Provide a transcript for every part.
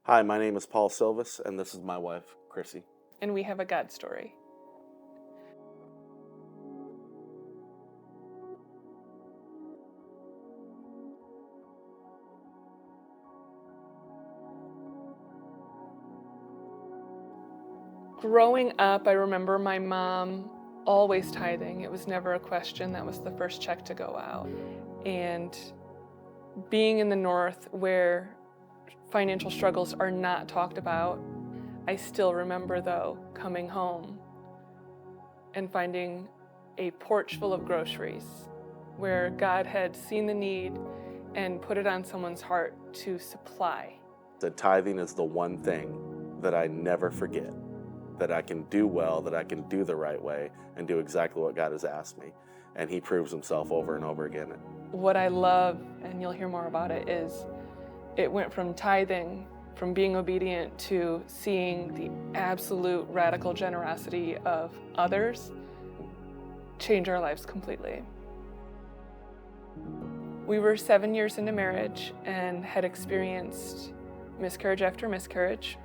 Hi, my name is Paul Silvis, and this is my wife, Chrissy. And we have a God story. Growing up, I remember my mom always tithing. It was never a question. That was the first check to go out. And being in the North where financial struggles are not talked about, I still remember, though, coming home and finding a porch full of groceries where God had seen the need and put it on someone's heart to supply. The tithing is the one thing that I never forget, that I can do well, that I can do the right way, and do exactly what God has asked me. And He proves Himself over and over again. What I love, and you'll hear more about it, is it went from tithing, from being obedient, to seeing the absolute radical generosity of others change our lives completely. We were 7 years into marriage and had experienced miscarriage after miscarriage,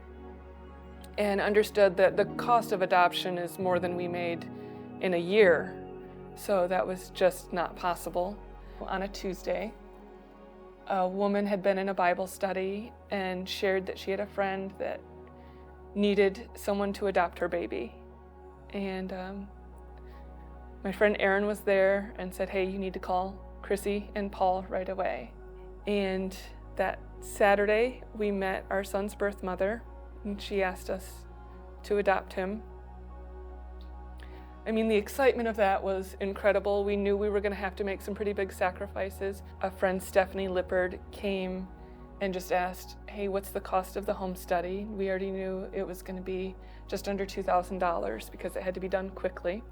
and understood that the cost of adoption is more than we made in a year. So that was just not possible. On a Tuesday, a woman had been in a Bible study and shared that she had a friend that needed someone to adopt her baby. And my friend Erin was there and said, "Hey, you need to call Chrissy and Paul right away." And that Saturday, we met our son's birth mother, and she asked us to adopt him. I mean, the excitement of that was incredible. We knew we were going to have to make some pretty big sacrifices. A friend, Stephanie Lippard, came and just asked, "Hey, what's the cost of the home study?" We already knew it was going to be just under $2,000 because it had to be done quickly.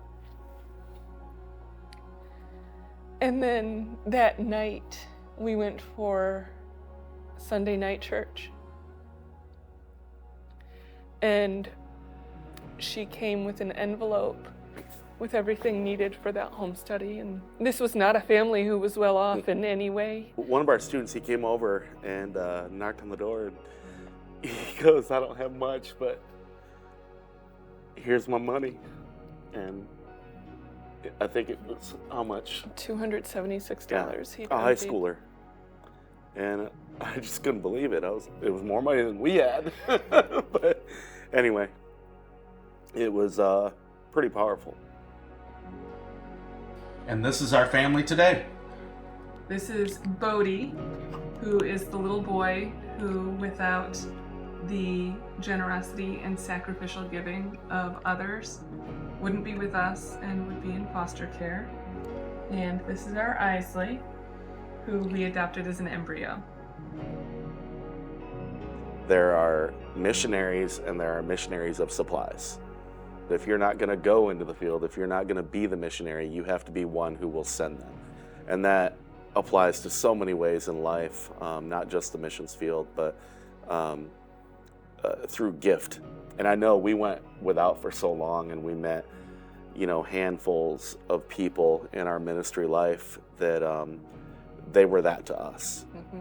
And then that night, we went for Sunday night church. And she came with an envelope with everything needed for that home study. And this was not a family who was well off in any way. One of our students, he came over and knocked on the door, and he goes, "I don't have much, but here's my money." And I think it was, how much? $276. A high schooler. And I just couldn't believe it. It was more money than we had. But anyway, it was pretty powerful. And this is our family today. This is Bodie, who is the little boy who, without the generosity and sacrificial giving of others, wouldn't be with us and would be in foster care. And this is our Isley, who we adopted as an embryo. There are missionaries, and there are missionaries of supplies. If you're not going to go into the field, if you're not going to be the missionary, you have to be one who will send them. And that applies to so many ways in life, not just the missions field, but through gift. And I know we went without for so long, and we met, handfuls of people in our ministry life that they were that to us. Mm-hmm.